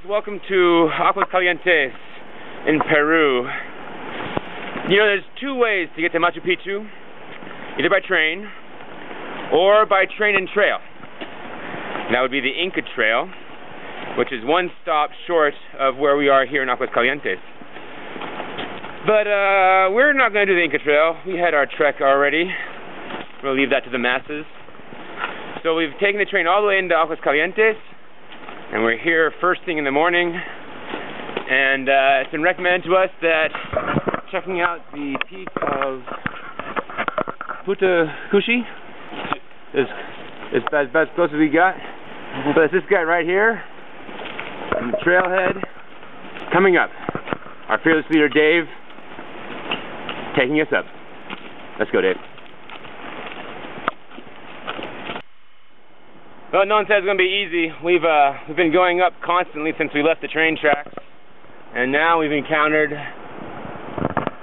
welcome to Aguas Calientes in Peru. You know, there's two ways to get to Machu Picchu, either by train or by train and trail. That would be the Inca Trail, which is one stop short of where we are here in Aguas Calientes. But we're not going to do the Inca Trail. We had our trek already. We'll leave that to the masses. So we've taken the train all the way into Aguas Calientes, and we're here first thing in the morning. And it's been recommended to us that checking out the peak of Putu Cusi is about as close as we got. But it's this guy right here on the trailhead coming up. Our fearless leader Dave taking us up. Let's go, Dave. Well, no one said it's going to be easy. We've been going up constantly since we left the train tracks, and now we've encountered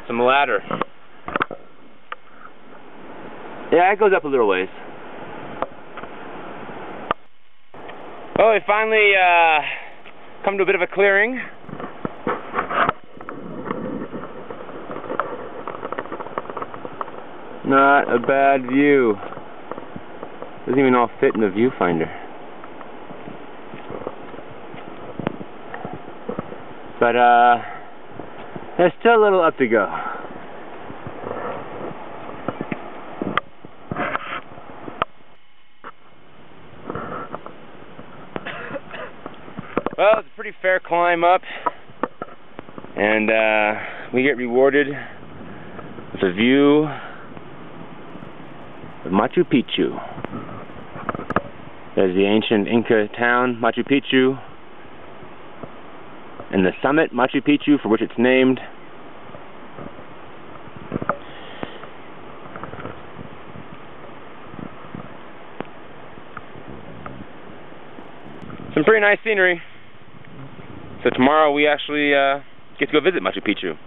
some ladder. Yeah, it goes up a little ways. Well, we finally come to a bit of a clearing. Not a bad view. Doesn't even all fit in the viewfinder. But there's still a little up to go. Well, it's a pretty fair climb up, and we get rewarded with a view of Machu Picchu. There's the ancient Inca town, Machu Picchu, and the summit, Machu Picchu, for which it's named. Some pretty nice scenery. So tomorrow we actually get to go visit Machu Picchu.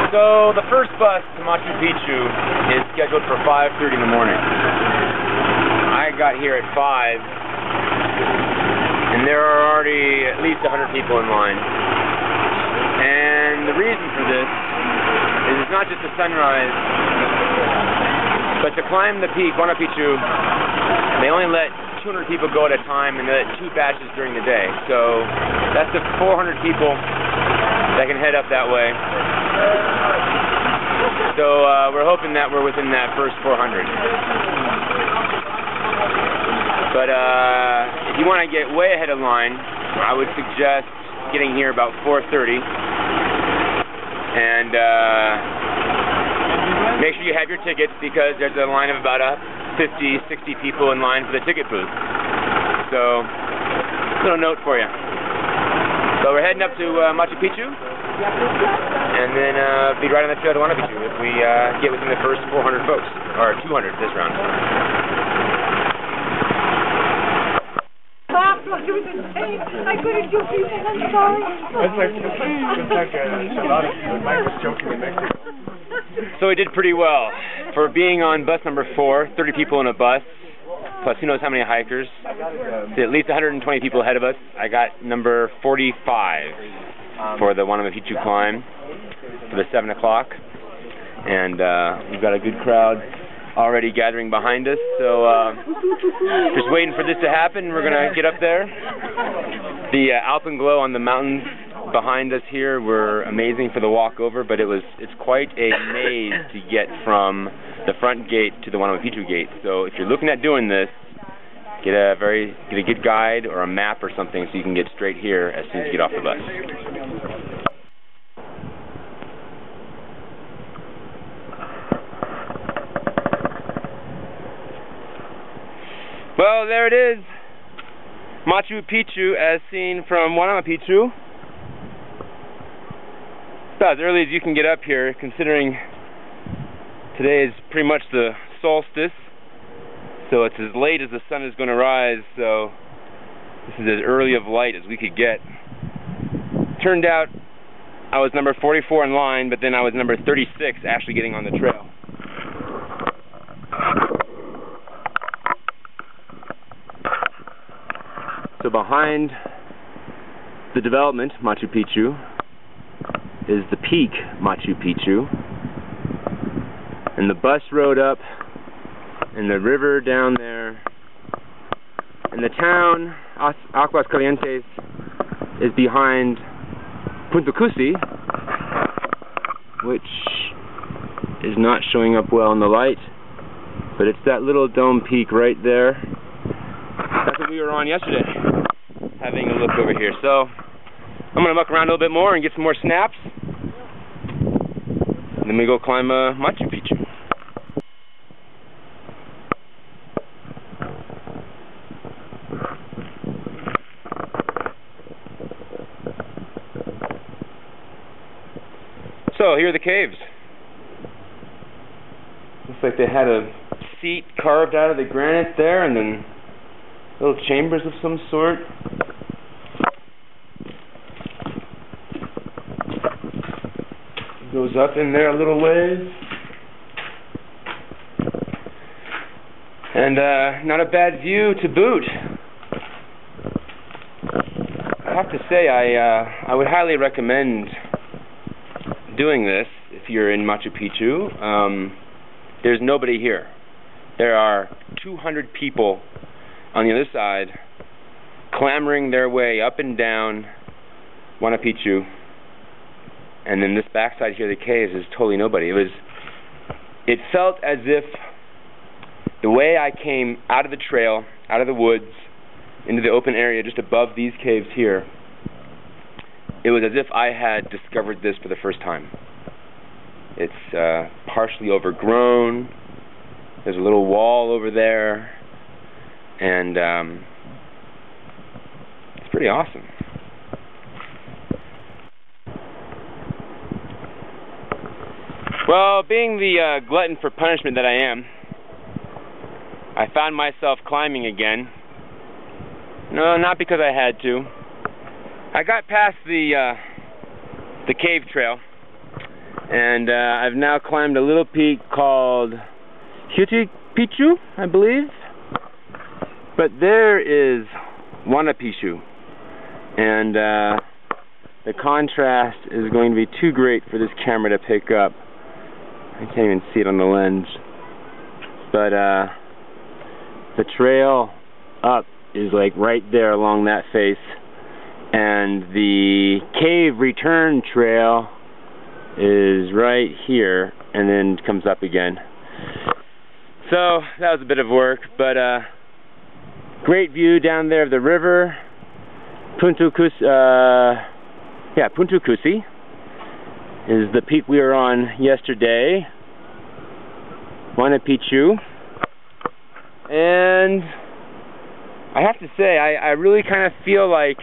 So the first bus to Machu Picchu is scheduled for 5:30 in the morning. I got here at 5, and there are already at least 100 people in line. And the reason for this is it's not just the sunrise, but to climb the peak, Waynapicchu, they only let 200 people go at a time, and they let 2 batches during the day. So that's the 400 people that can head up that way. So we're hoping that we're within that first 400. But if you want to get way ahead of line, I would suggest getting here about 4:30, and make sure you have your tickets, because there's a line of about 50, 60 people in line for the ticket booth. So, little note for you. So we're heading up to Machu Picchu, and then be right on the trail to Waynapicchu if we get within the first 400 folks, or 200 this round. It was insane. I couldn't do anything. I'm sorry. It's like a lot of Mike was joking in Mexico. So we did pretty well. For being on bus number 4, 30 people in a bus, plus who knows how many hikers. So at least 120 people ahead of us. I got number 45 for the Waynapicchu climb for the 7 o'clock. And we've got a good crowd already gathering behind us. So just waiting for this to happen. We're going to get up there. The alpenglow on the mountains behind us here were amazing for the walk over, but it's quite a maze to get from the front gate to the Waynapicchu gate. So if you're looking at doing this, get a good guide or a map or something so you can get straight here as soon as you get off the bus. Well, there it is, Machu Picchu as seen from Waynapicchu. about as early as you can get up here, considering today is pretty much the solstice, so it's as late as the sun is going to rise, so this is as early of light as we could get. Turned out I was number 44 in line, but then I was number 36 actually getting on the trail. So behind the development, Machu Picchu, is the peak Machu Picchu, and the bus rode up, and the river down there, and the town, Aguas Calientes, is behind Putu Cusi, which is not showing up well in the light, but it's that little dome peak right there. That's what we were on yesterday, having a look over here. So I'm going to muck around a little bit more and get some more snaps, and then we go climb Machu Picchu. So here are the caves. Looks like they had a seat carved out of the granite there, and then little chambers of some sort. It goes up in there a little ways. And not a bad view to boot. I have to say, I would highly recommend doing this if you're in Machu Picchu. There's nobody here. There are 200 people on the other side clambering their way up and down Waynapicchu, and then this backside here, the caves, is totally nobody. It felt as if the way I came out of the trail, out of the woods, into the open area just above these caves here, it was as if I had discovered this for the first time. It's partially overgrown. There's a little wall over there, and it's pretty awesome. Well, being the glutton for punishment that I am, I found myself climbing again. No, not because I had to. I got past the cave trail, and I've now climbed a little peak called Huchuypicchu, I believe. But there is Waynapicchu, and the contrast is going to be too great for this camera to pick up. I can't even see it on the lens. But the trail up is like right there along that face, and the cave return trail is right here and then comes up again. So that was a bit of work, but great view down there of the river. Putu Cusi is the peak we were on yesterday, Waynapicchu, and I have to say, I really kind of feel like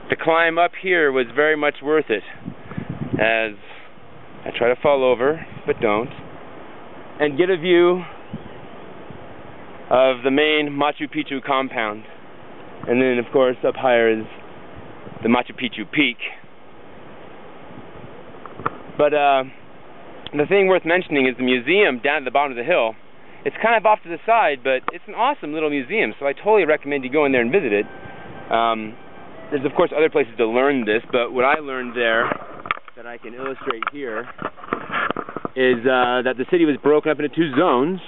the climb up here was very much worth it, as I try to fall over, but don't, and get a view of the main Machu Picchu compound. And then, of course, up higher is the Machu Picchu peak. But the thing worth mentioning is the museum down at the bottom of the hill. It's kind of off to the side, but it's an awesome little museum, so I totally recommend you go in there and visit it. There's, of course, other places to learn this, but what I learned there that I can illustrate here is that the city was broken up into two zones.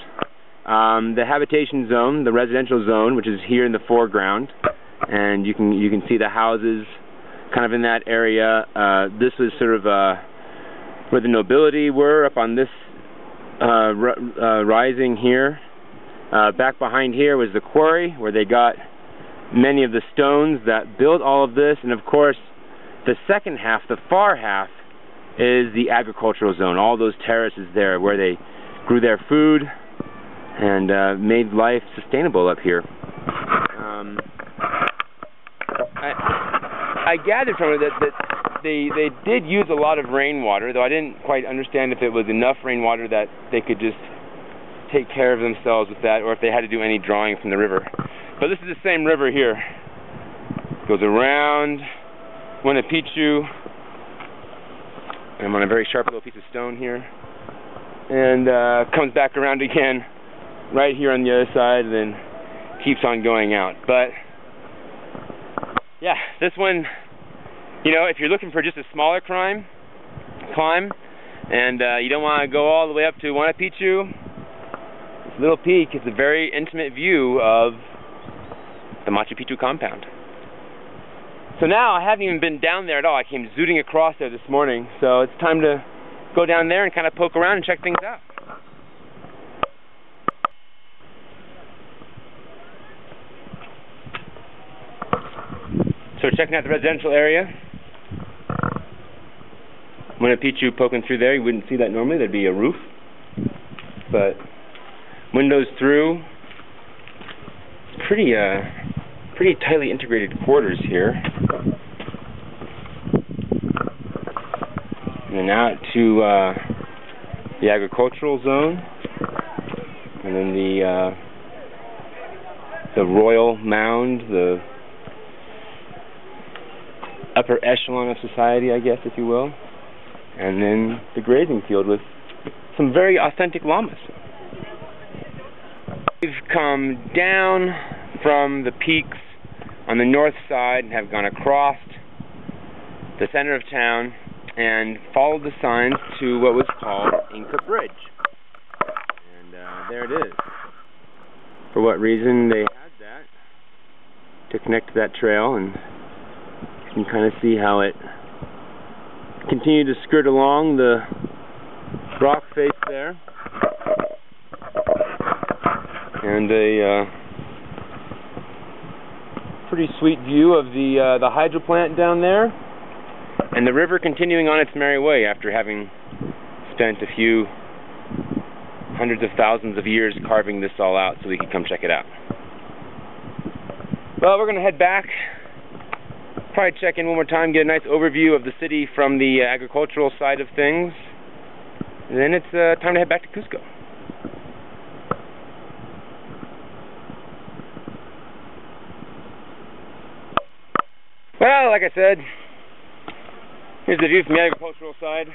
The habitation zone, the residential zone, which is here in the foreground, and you can see the houses kind of in that area. This was sort of where the nobility were, up on this rising here. Back behind here was the quarry, where they got many of the stones that built all of this, and of course the second half, the far half, is the agricultural zone. All those terraces there where they grew their food and made life sustainable up here. I gathered from it that they did use a lot of rainwater, though I didn't quite understand if it was enough rainwater that they could just take care of themselves with that, or if they had to do any drawing from the river. But this is the same river here. It goes around Waynapicchu. I'm on a very sharp little piece of stone here. And comes back around again right here on the other side, and then keeps on going out. But yeah, this one, you know, if you're looking for just a smaller climb, and you don't want to go all the way up to Huchuypicchu, this little peak is a very intimate view of the Machu Picchu compound. So now I haven't even been down there at all. I came zooting across there this morning, so it's time to go down there and kind of poke around and check things out. So we're checking out the residential area. Waynapicchu poking through there. You wouldn't see that normally. There'd be a roof. But windows through. Pretty tightly integrated quarters here. And then out to the agricultural zone. And then the royal mound, the upper echelon of society, I guess, if you will. And then the grazing field with some very authentic llamas. We've come down from the peaks on the north side and have gone across the center of town and followed the signs to what was called Inca Bridge. And there it is. For what reason they had that, to connect to that trail, and you can kind of see how it continued to skirt along the rock face there. And a pretty sweet view of the hydro plant down there, and the river continuing on its merry way after having spent a few hundreds of thousands of years carving this all out so we could come check it out. Well, we're going to head back, probably check in one more time, get a nice overview of the city from the agricultural side of things, and then it's time to head back to Cusco. Well, like I said, here's the view from the agricultural side.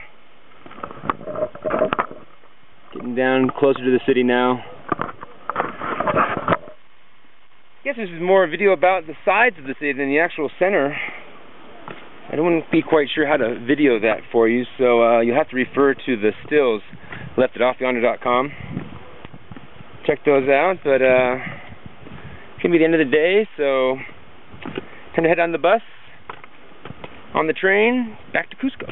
Getting down closer to the city now. I guess this is more a video about the sides of the city than the actual center. I don't be quite sure how to video that for you, so you'll have to refer to the stills left at offyonder.com. Check those out, but it's going to be the end of the day, so time to head on the bus, on the train, back to Cusco.